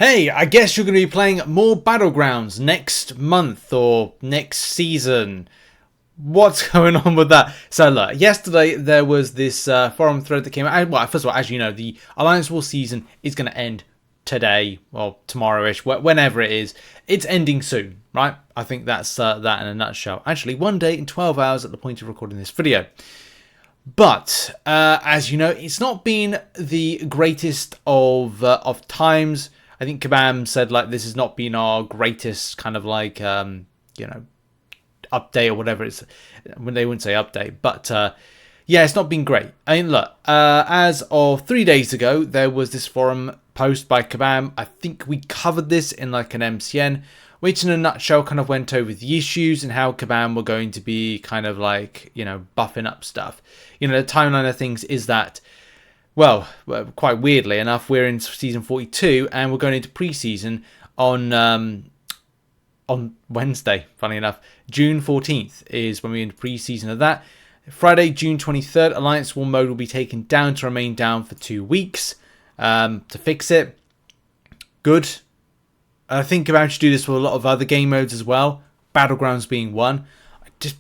Hey, I guess you're going to be playing more Battlegrounds next month or next season. What's going on with that? So look, yesterday there was this forum thread that came out. Well, first of all, as you know, the Alliance War season is going to end today, or tomorrow-ish, whenever it is. It's ending soon, right? I think that's that in a nutshell. Actually, 1 day and 12 hours at the point of recording this video. But as you know, it's not been the greatest of times. I think Kabam said like this has not been our greatest kind of like update or whatever it's when they wouldn't say update, but yeah, it's not been great. I mean, look, as of 3 days ago, there was this forum post by Kabam. I think we covered this in like an MCN, which in a nutshell kind of went over the issues and how Kabam were going to be kind of like, buffing up stuff. The timeline of things is that, well, quite weirdly enough, we're in season 42 and we're going into pre-season on Wednesday. Funny enough, June 14th is when we're in pre-season of that. Friday, June 23rd, Alliance War mode will be taken down to remain down for 2 weeks to fix it. Good. I think about to do this with a lot of other game modes as well. Battlegrounds being one. Just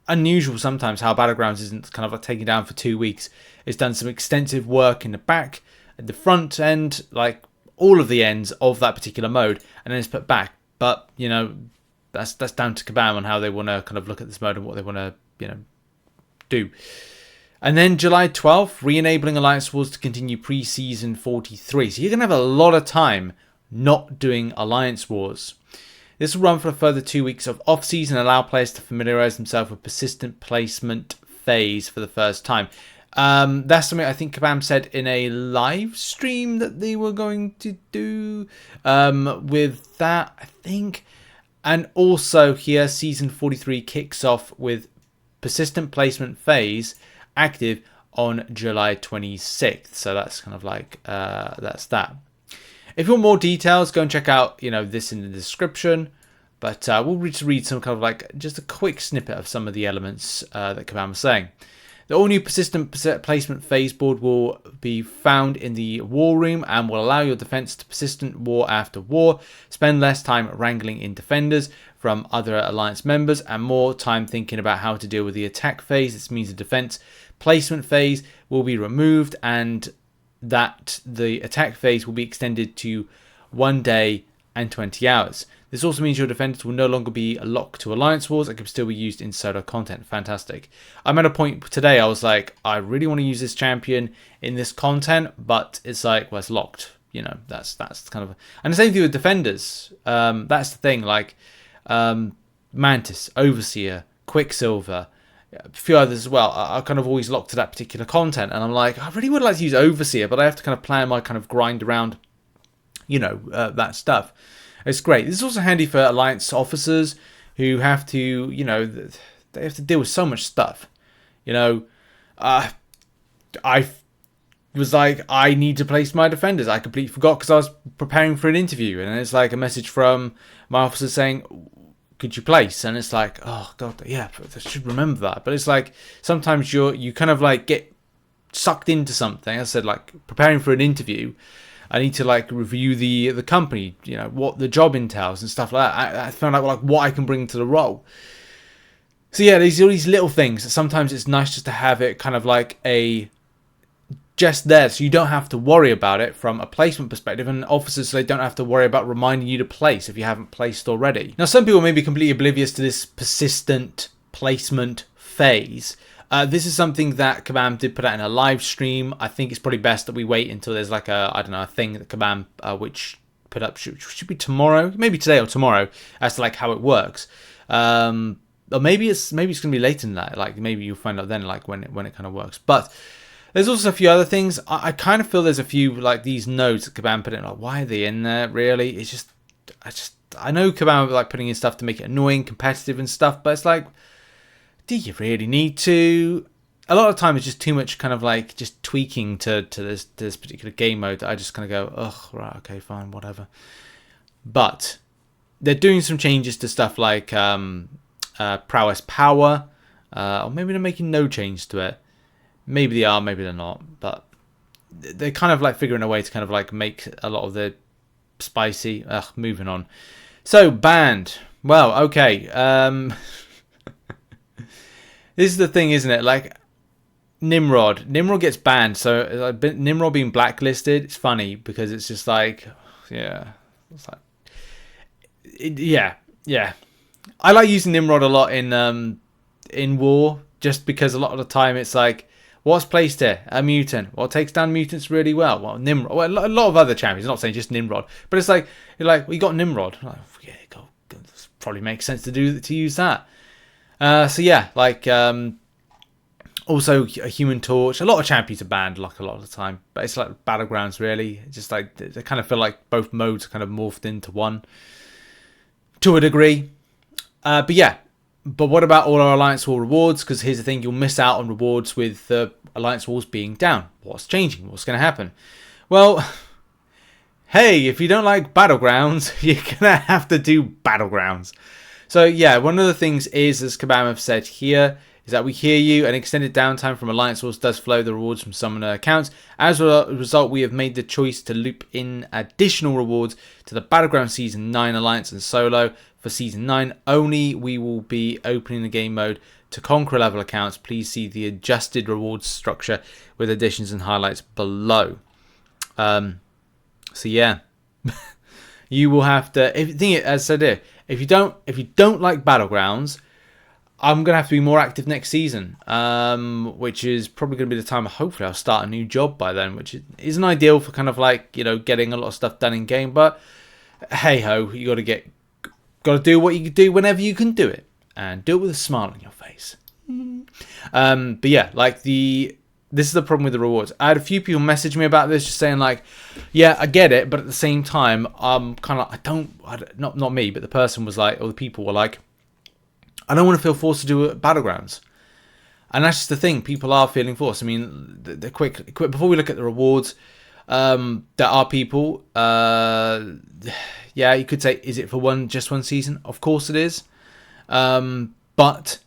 unusual sometimes how Battlegrounds isn't kind of like taken down for 2 weeks. It's done some extensive work in the back, at the front end, like all of the ends of that particular mode, and then it's put back. But that's down to Kabam on how they want to kind of look at this mode and what they want to do. And then July 12th, re-enabling Alliance Wars to continue pre-season 43. So you're gonna have a lot of time not doing Alliance Wars. This will run for a further 2 weeks of off-season and allow players to familiarise themselves with persistent placement phase for the first time. That's something I think Kabam said in a live stream that they were going to do with that, I think. And also here, season 43 kicks off with persistent placement phase active on July 26th. So that's kind of like, that's that. If you want more details, go and check out, this in the description. But we'll read some kind of like just a quick snippet of some of the elements that Kabam was saying. The all-new persistent placement phase board will be found in the war room and will allow your defense to persistent war after war, spend less time wrangling in defenders from other alliance members and more time thinking about how to deal with the attack phase. This means the defense placement phase will be removed and that the attack phase will be extended to 1 day and 20 hours. This also means your defenders will no longer be locked to Alliance Wars and can still be used in solo content. Fantastic. I'm at a point today, I was like, I really want to use this champion in this content, but it's like, well, it's locked. That's kind of... And the same thing with defenders. That's the thing, like Mantis, Overseer, Quicksilver, a few others as well. I kind of always locked to that particular content. And I'm like, I really would like to use Overseer, but I have to kind of plan my kind of grind around, that stuff. It's great. This is also handy for Alliance officers who have to, they have to deal with so much stuff. I was like, I need to place my defenders. I completely forgot because I was preparing for an interview. And it's like a message from my officer saying, could you place? And it's like, oh, God, yeah, I should remember that. But it's like, sometimes you kind of like get sucked into something. As I said, like preparing for an interview. I need to like review the company, what the job entails and stuff like that. I found out like what I can bring to the role. So yeah, there's all these little things. Sometimes it's nice just to have it kind of like just there, so you don't have to worry about it from a placement perspective, and officers so they don't have to worry about reminding you to place if you haven't placed already. Now, some people may be completely oblivious to this persistent placement phase. This is something that Kabam did put out in a live stream. I think it's probably best that we wait until there's like a thing that Kabam which put up should be tomorrow, maybe today or tomorrow, as to like how it works. Or maybe it's gonna be later than that. Like maybe you'll find out then, like when it kind of works. But there's also a few other things. I kind of feel there's a few like these nodes that Kabam put in. Like why are they in there? Really, it's just I know Kabam like putting in stuff to make it annoying, competitive and stuff, but it's like, do you really need to? A lot of time it's just too much kind of like just tweaking to this particular game mode that I just kind of go, oh, right, okay, fine, whatever. But they're doing some changes to stuff like prowess power, or maybe they're making no change to it. Maybe they are, maybe they're not. But they're kind of like figuring a way to kind of like make a lot of the spicy. Ugh, moving on. So, banned. Well, okay. This is the thing, isn't it? Like, Nimrod gets banned. So, Nimrod being blacklisted, it's funny because it's just like, yeah. It's like, yeah. I like using Nimrod a lot in War, just because a lot of the time it's like, what's placed here? A mutant. Well, takes down mutants really well. Well, Nimrod. Well, a lot of other champions. I'm not saying just Nimrod, but it's like, we got Nimrod. Like, yeah, probably makes sense to use that. So yeah, like also a Human Torch. A lot of champions are banned, like a lot of the time, but it's like Battlegrounds really. It's just like they kind of feel like both modes are kind of morphed into one to a degree. But yeah. But what about all our Alliance War rewards? Because here's the thing, you'll miss out on rewards with Alliance Wars being down. What's changing? What's going to happen? Well, hey, if you don't like Battlegrounds, you're going to have to do Battlegrounds. So yeah, one of the things is, as Kabam have said here, is that we hear you. An extended downtime from Alliance Wars does flow the rewards from summoner accounts. As a result, we have made the choice to loop in additional rewards to the Battleground Season 9 Alliance and Solo. For Season 9 only, we will be opening the game mode to Conqueror level accounts. Please see the adjusted rewards structure with additions and highlights below. So yeah, you will have to. As I said, if you don't like Battlegrounds, I'm gonna have to be more active next season, which is probably gonna be the time. Hopefully, I'll start a new job by then, which isn't ideal for kind of like getting a lot of stuff done in game. But hey ho, you got to do what you can do whenever you can do it, and do it with a smile on your face. But yeah, like this is the problem with the rewards. I had a few people message me about this, just saying like, yeah, I get it, but at the same time, kind of not me, but the person was like, or the people were like, I don't want to feel forced to do Battlegrounds. And that's just the thing, people are feeling forced. I mean, the quick before we look at the rewards, there are people. Yeah, you could say, is it for just one season? Of course it is. But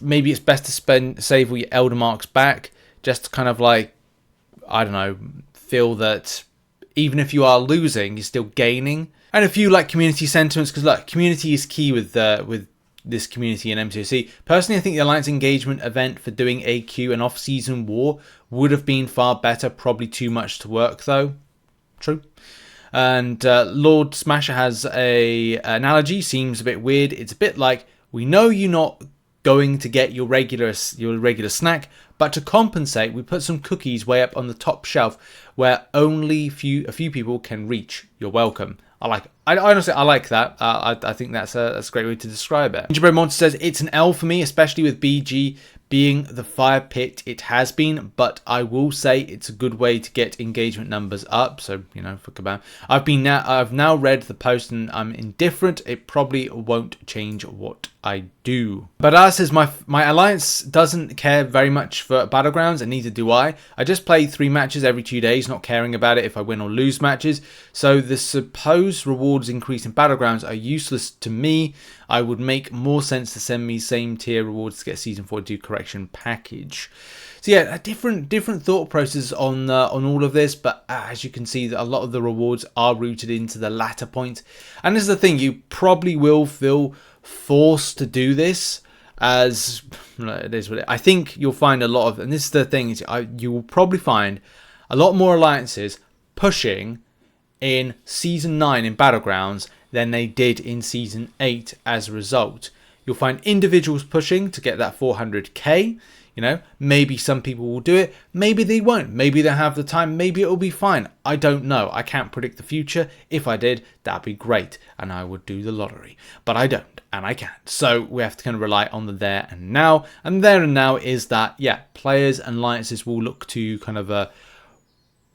maybe it's best to save all your Elder Marks back, just to kind of like, I don't know, feel that even if you are losing, you're still gaining. And a few like community sentiments, because look, community is key with this community in MCOC. Personally, I think the Alliance engagement event for doing AQ and off-season war would have been far better. Probably too much to work though. True. And Lord Smasher has a analogy. Seems a bit weird. It's a bit like, we know you're not going to get your regular snack, but to compensate, we put some cookies way up on the top shelf where only a few people can reach. You're welcome. I honestly like that. I think that's a great way to describe it. Gingerbread Monster says, it's an L for me, especially with BG being the fire pit it has been, but I will say it's a good way to get engagement numbers up. So, for Kabam. I've now read the post and I'm indifferent. It probably won't change what I do. But says, my alliance doesn't care very much for Battlegrounds, and neither do I. I just play 3 matches every 2 days, not caring about it if I win or lose matches. So the supposed rewards increase in Battlegrounds are useless to me. I would make more sense to send me same tier rewards to get Season 4 due correction package. So yeah, a different thought process on all of this, but as you can see, that a lot of the rewards are rooted into the latter point. And this is the thing, you probably will feel forced to do this, as it is what it. I think you'll find a lot of, and this is the thing, is you will probably find a lot more alliances pushing in Season 9 in Battlegrounds than they did in Season 8 as a result. You'll find individuals pushing to get that 400k. Maybe some people will do it. Maybe they won't. Maybe they'll have the time. Maybe it'll be fine. I don't know. I can't predict the future. If I did, that'd be great. And I would do the lottery. But I don't. And I can't. So we have to kind of rely on the there and now. And there and now is that, yeah, players and alliances will look to kind of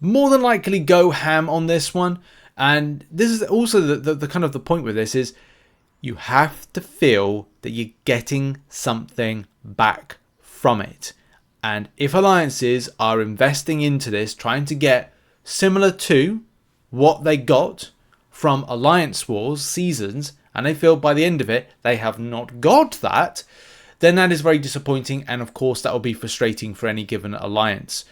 more than likely go ham on this one. And this is also the kind of the point with this is you have to feel that you're getting something back from it. And if alliances are investing into this, trying to get similar to what they got from Alliance Wars seasons, and they feel by the end of it they have not got that, then that is very disappointing, and of course that will be frustrating for any given alliance.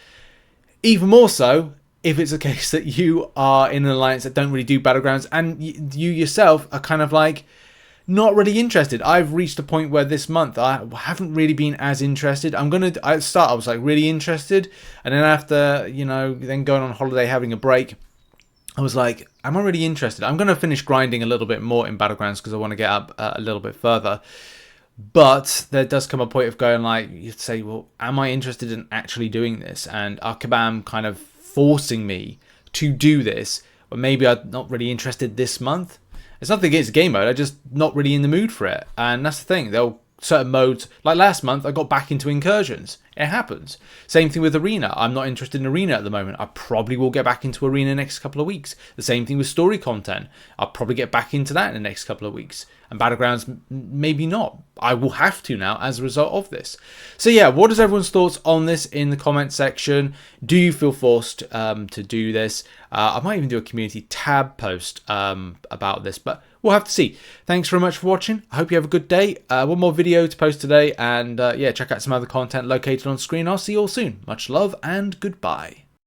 Even more so if it's a case that you are in an alliance that don't really do Battlegrounds, and you yourself are kind of like not really interested. I've reached a point where this month I haven't really been as interested. I was like really interested, and then after, you know, then going on holiday, having a break, I was like, am I really interested? I'm going to finish grinding a little bit more in Battlegrounds because I want to get up a little bit further. But there does come a point of going like, you say, well, am I interested in actually doing this? And are Kabam kind of forcing me to do this? But maybe I'm not really interested this month. It's nothing against game mode. I'm just not really in the mood for it. And that's the thing. There'll certain modes, like last month, I got back into incursions. It happens. Same thing with arena. I'm not interested in arena at the moment. I probably will get back into arena next couple of weeks. The same thing with story content. I'll probably get back into that in the next couple of weeks. And Battlegrounds, maybe not. I will have to now as a result of this. So yeah, what is everyone's thoughts on this in the comment section? Do you feel forced to do this? I might even do a community tab post about this, but we'll have to see. Thanks very much for watching. I hope you have a good day. One more video to post today, and yeah, check out some other content located on screen. I'll see you all soon. Much love and goodbye.